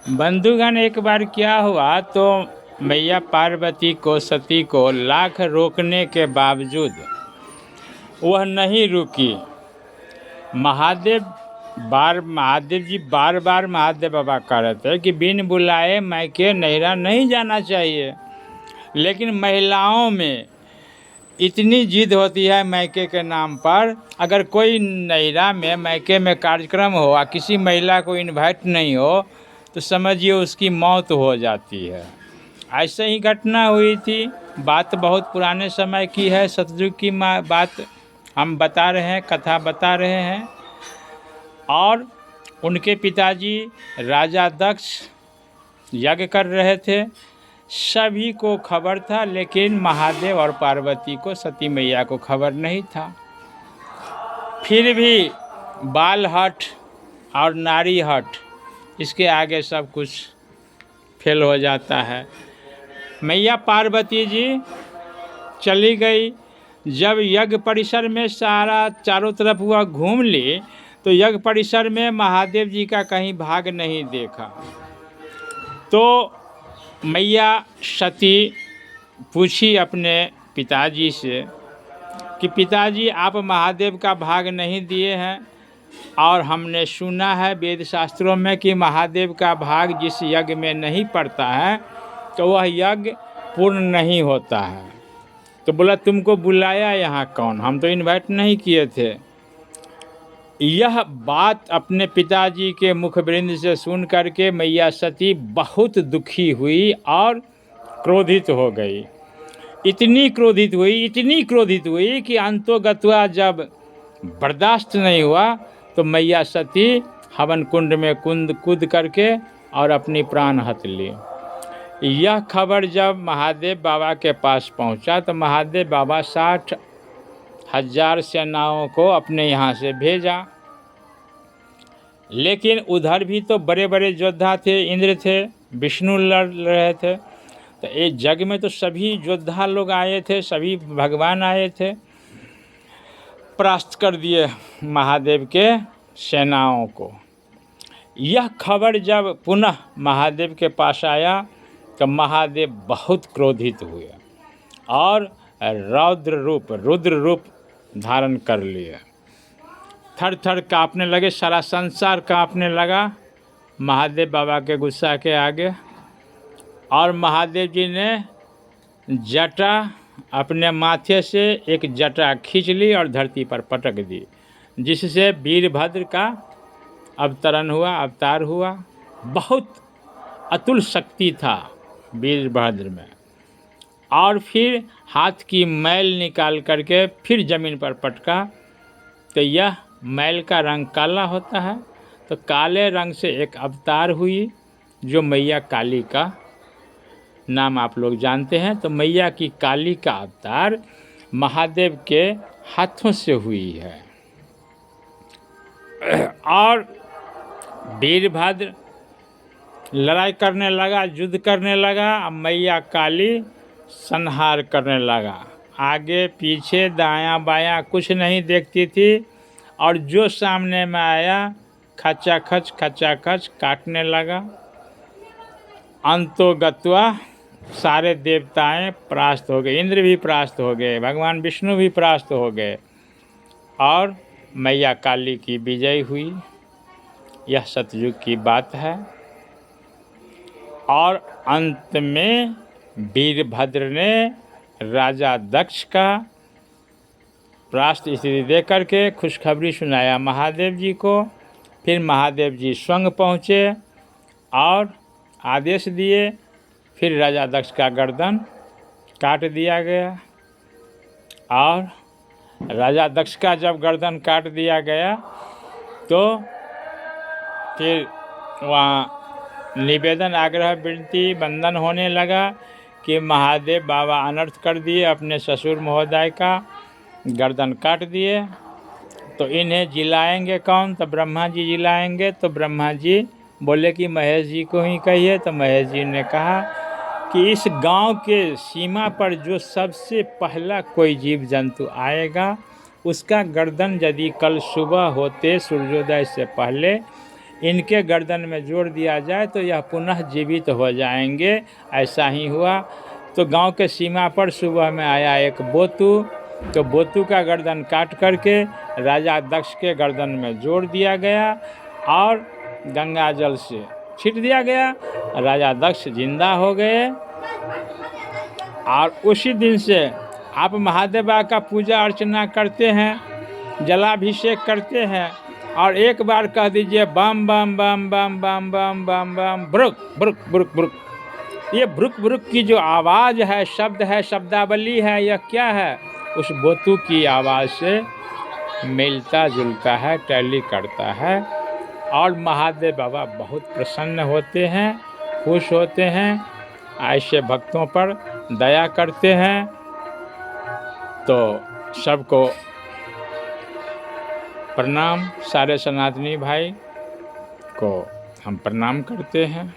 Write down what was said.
बंधुगण, एक बार क्या हुआ तो मैया पार्वती को, सती को लाख रोकने के बावजूद वह नहीं रुकी। महादेव जी बार बार महादेव बाबा कह रहे थे कि बिन बुलाए मायके नैहरा नहीं जाना चाहिए, लेकिन महिलाओं में इतनी जिद होती है मायके के नाम पर। अगर कोई नैहरा में मायके में कार्यक्रम हो और किसी महिला को इनवाइट नहीं हो तो समझिए उसकी मौत हो जाती है। ऐसे ही घटना हुई थी। बात बहुत पुराने समय की है, सतयुग की बात हम बता रहे हैं, कथा बता रहे हैं। और उनके पिताजी राजा दक्ष यज्ञ कर रहे थे। सभी को खबर था, लेकिन महादेव और पार्वती को, सती मैया को खबर नहीं था। फिर भी बाल हट और नारी हट, इसके आगे सब कुछ फेल हो जाता है। मैया पार्वती जी चली गई। जब यज्ञ परिसर में सारा चारों तरफ वह घूम ली तो यज्ञ परिसर में महादेव जी का कहीं भाग नहीं देखा। तो मैया सती पूछी अपने पिताजी से कि पिताजी, आप महादेव का भाग नहीं दिए हैं और हमने सुना है वेद शास्त्रों में कि महादेव का भाग जिस यज्ञ में नहीं पड़ता है तो वह यज्ञ पूर्ण नहीं होता है। तो बोला, तुमको बुलाया यहाँ कौन, हम तो इनवाइट नहीं किए थे। यह बात अपने पिताजी के मुखबिंद से सुन करके मैया सती बहुत दुखी हुई और क्रोधित हो गई। इतनी क्रोधित हुई कि अंतोगत्वा जब बर्दाश्त नहीं हुआ तो मैया सती हवन कुंड में कूद करके और अपनी प्राण हथ ली। यह खबर जब महादेव बाबा के पास पहुंचा तो महादेव बाबा 60,000 सेनाओं को अपने यहाँ से भेजा। लेकिन उधर भी तो बड़े बड़े योद्धा थे, इंद्र थे, विष्णु लड़ रहे थे। तो एक जग में तो सभी योद्धा लोग आए थे, सभी भगवान आए थे। परास्त कर दिए महादेव के सेनाओं को। यह खबर जब पुनः महादेव के पास आया तो महादेव बहुत क्रोधित हुए और रुद्र रूप धारण कर लिए। थर थर काँपने लगे, सारा संसार काँपने लगा महादेव बाबा के गुस्सा के आगे। और महादेव जी ने जटा अपने माथे से एक जटा खींच ली और धरती पर पटक दी, जिससे वीरभद्र का अवतार हुआ। बहुत अतुल शक्ति था वीरभद्र में। और फिर हाथ की मैल निकाल करके फिर जमीन पर पटका तो यह मैल का रंग काला होता है। तो काले रंग से एक अवतार हुई जो मैया काली का नाम आप लोग जानते हैं। तो मैया की काली का अवतार महादेव के हाथों से हुई है। और वीरभद्र लड़ाई करने लगा, युद्ध करने लगा। अब मैया काली संहार करने लगा। आगे पीछे दायां बायां कुछ नहीं देखती थी और जो सामने में आया खचाखच काटने लगा। अंतोगत्वा सारे देवताएं परास्त हो गए, इंद्र भी परास्त हो गए, भगवान विष्णु भी परास्त हो गए और मैया काली की विजय हुई। यह सतयुग की बात है। और अंत में वीरभद्र ने राजा दक्ष का परास्त स्थिति दे करके खुशखबरी सुनाया महादेव जी को। फिर महादेव जी स्वयं पहुँचे और आदेश दिए। फिर राजा दक्ष का गर्दन काट दिया गया। और राजा दक्ष का जब गर्दन काट दिया गया तो फिर वहाँ निवेदन, आग्रह, विनती, बंधन होने लगा कि महादेव बाबा अनर्थ कर दिए, अपने ससुर महोदय का गर्दन काट दिए, तो इन्हें जिलाएंगे कौन? तो ब्रह्मा जी जिलाएंगे। तो ब्रह्मा जी बोले कि महेश जी को ही कहिए। तो महेश जी ने कहा कि इस गांव के सीमा पर जो सबसे पहला कोई जीव जंतु आएगा उसका गर्दन यदि कल सुबह होते सूर्योदय से पहले इनके गर्दन में जोड़ दिया जाए तो यह पुनः जीवित हो जाएंगे। ऐसा ही हुआ। तो गांव के सीमा पर सुबह में आया एक बोतू, तो बोतू का गर्दन काट करके राजा दक्ष के गर्दन में जोड़ दिया गया और गंगा जल से छीट दिया गया। राजा दक्ष जिंदा हो गए। और उसी दिन से आप महादेवा का पूजा अर्चना करते हैं, जलाभिषेक करते हैं और एक बार कह दीजिए बम बम बम बम बम बम बम बम ब्रुक ब्रुक ब्रुक ब्रुक। ये ब्रुक ब्रुक की जो आवाज़ है, शब्द है, शब्दावली है, यह क्या है? उस बोतू की आवाज़ से मिलता जुलता है, टैली करता है। और महादेव बाबा बहुत प्रसन्न होते हैं, खुश होते हैं, ऐसे भक्तों पर दया करते हैं। तो सबको प्रणाम, सारे सनातनी भाई को हम प्रणाम करते हैं।